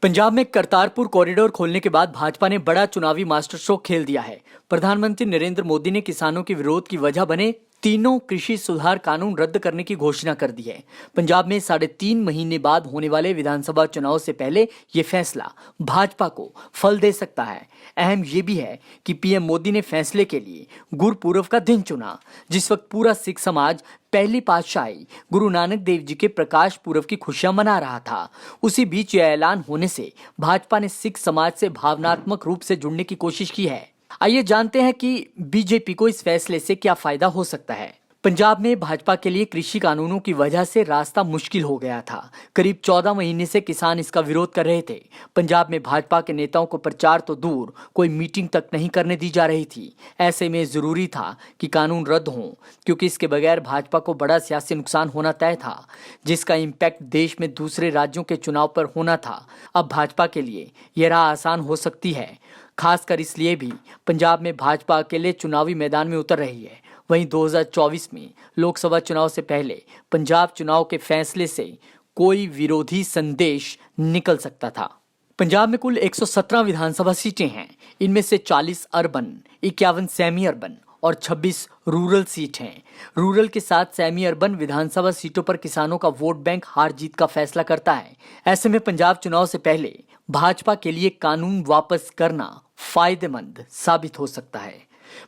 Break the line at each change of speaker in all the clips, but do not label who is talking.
पंजाब में करतारपुर कॉरिडोर खोलने के बाद भाजपा ने बड़ा चुनावी मास्टर स्ट्रोक खेल दिया है। प्रधानमंत्री नरेंद्र मोदी ने किसानों के विरोध की वजह बने तीनों कृषि सुधार कानून रद्द करने की घोषणा कर दी है। पंजाब में 3.5 महीने बाद होने वाले विधानसभा चुनाव से पहले ये फैसला भाजपा को फल दे सकता है। अहम ये भी है कि पीएम मोदी ने फैसले के लिए गुरुपूर्व का दिन चुना, जिस वक्त पूरा सिख समाज पहली पातशाही गुरु नानक देव जी के प्रकाश पूर्व की खुशियां मना रहा था। उसी बीच यह ऐलान होने से भाजपा ने सिख समाज से भावनात्मक रूप से जुड़ने की कोशिश की है। आइए जानते हैं कि बीजेपी को इस फैसले से क्या फायदा हो सकता है। पंजाब में भाजपा के लिए कृषि कानूनों की वजह से रास्ता मुश्किल हो गया था। करीब 14 महीने से किसान इसका विरोध कर रहे थे। पंजाब में भाजपा के नेताओं को प्रचार तो दूर, कोई मीटिंग तक नहीं करने दी जा रही थी। ऐसे में जरूरी था कि कानून रद्द हों, क्योंकि इसके बगैर भाजपा को बड़ा सियासी नुकसान होना तय था, जिसका इम्पैक्ट देश में दूसरे राज्यों के चुनाव पर होना था। अब भाजपा के लिए यह राह आसान हो सकती है, खासकर इसलिए भी पंजाब में भाजपा अकेले चुनावी मैदान में उतर रही है। वहीं 2024 में लोकसभा चुनाव से पहले पंजाब चुनाव के फैसले से कोई विरोधी संदेश निकल सकता था। पंजाब में कुल 117 विधानसभा सीटें हैं। इनमें से 40 अर्बन, 51 सेमी अर्बन और 26 रूरल सीट हैं। रूरल के साथ सेमी अर्बन विधानसभा सीटों पर किसानों का वोट बैंक हार जीत का फैसला करता है। ऐसे में पंजाब चुनाव से पहले भाजपा के लिए कानून वापस करना फायदेमंद साबित हो सकता है।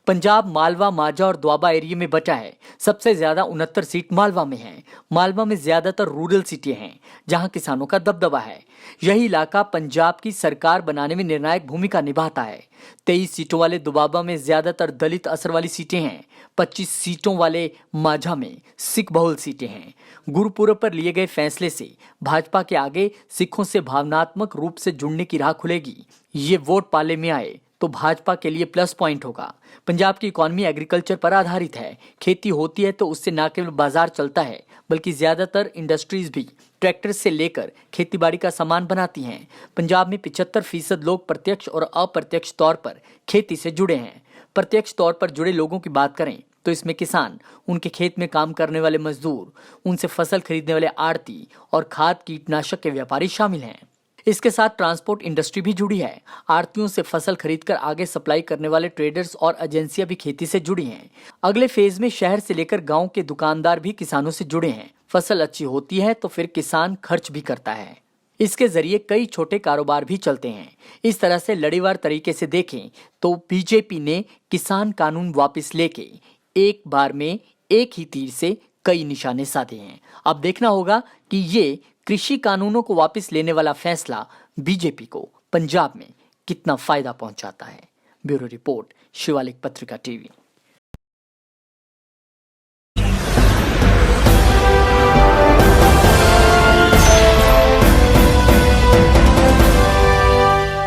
पंजाब मालवा, माझा और दोआबा एरिया में बचा है। सबसे ज्यादा 69 सीट मालवा में है। मालवा में ज्यादातर रूरल सीटें हैं, जहां किसानों का दबदबा है। यही इलाका पंजाब की सरकार बनाने में निर्णायक भूमिका निभाता है। 23 सीटों वाले दोआबा में ज्यादातर दलित असर वाली सीटें हैं। 25 सीटों वाले माझा में सिख बहुल सीटें हैं। गुरुपूर्व पर लिए गए फैसले से भाजपा के आगे सिखों से भावनात्मक रूप से जुड़ने की राह खुलेगी। ये वोट पाले में आए तो भाजपा के लिए प्लस पॉइंट होगा। पंजाब की इकॉनमी एग्रीकल्चर पर आधारित है। खेती होती है तो उससे न केवल बाजार चलता है, बल्कि ज्यादातर इंडस्ट्रीज भी ट्रैक्टर से लेकर खेतीबाड़ी का सामान बनाती हैं। पंजाब में 75% लोग प्रत्यक्ष और अप्रत्यक्ष तौर पर खेती से जुड़े हैं। प्रत्यक्ष तौर पर जुड़े लोगों की बात करें तो इसमें किसान, उनके खेत में काम करने वाले मजदूर, उनसे फसल खरीदने वाले आड़ती और खाद कीटनाशक के व्यापारी शामिल हैं। इसके साथ ट्रांसपोर्ट इंडस्ट्री भी जुड़ी है। आड़तियों से फसल खरीदकर आगे सप्लाई करने वाले ट्रेडर्स और एजेंसियां भी खेती से जुड़ी हैं। अगले फेज में शहर से लेकर गांव के दुकानदार भी किसानों से जुड़े हैं। फसल अच्छी होती है तो फिर किसान खर्च भी करता है। इसके जरिए कई छोटे कारोबार भी चलते हैं। इस तरह से लड़ीवार तरीके से देखें तो बीजेपी ने किसान कानून वापस लेके एक बार में एक ही तीर से कई निशाने साधे हैं। अब देखना होगा कि ये कृषि कानूनों को वापस लेने वाला फैसला बीजेपी को पंजाब में कितना फायदा पहुंचाता है। ब्यूरो रिपोर्ट, शिवालिक पत्रिका टीवी।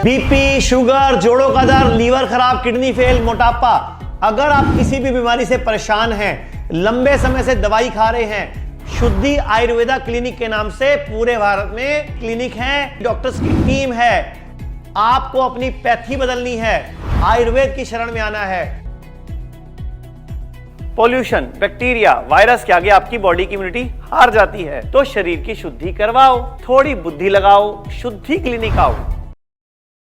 बीपी, शुगर, जोड़ों का दर्द, लीवर खराब, किडनी फेल, मोटापा, अगर आप किसी भी बीमारी से परेशान हैं, लंबे समय से दवाई खा रहे हैं, शुद्धि आयुर्वेदा क्लिनिक के नाम से पूरे भारत में क्लिनिक है, डॉक्टर्स की टीम है। आपको अपनी पैथी बदलनी है, आयुर्वेद की शरण में आना है। पोल्यूशन, बैक्टीरिया, वायरस के आगे आपकी बॉडी की इम्यूनिटी हार जाती है, तो शरीर की शुद्धि करवाओ, थोड़ी बुद्धि लगाओ, शुद्धि क्लिनिक आओ।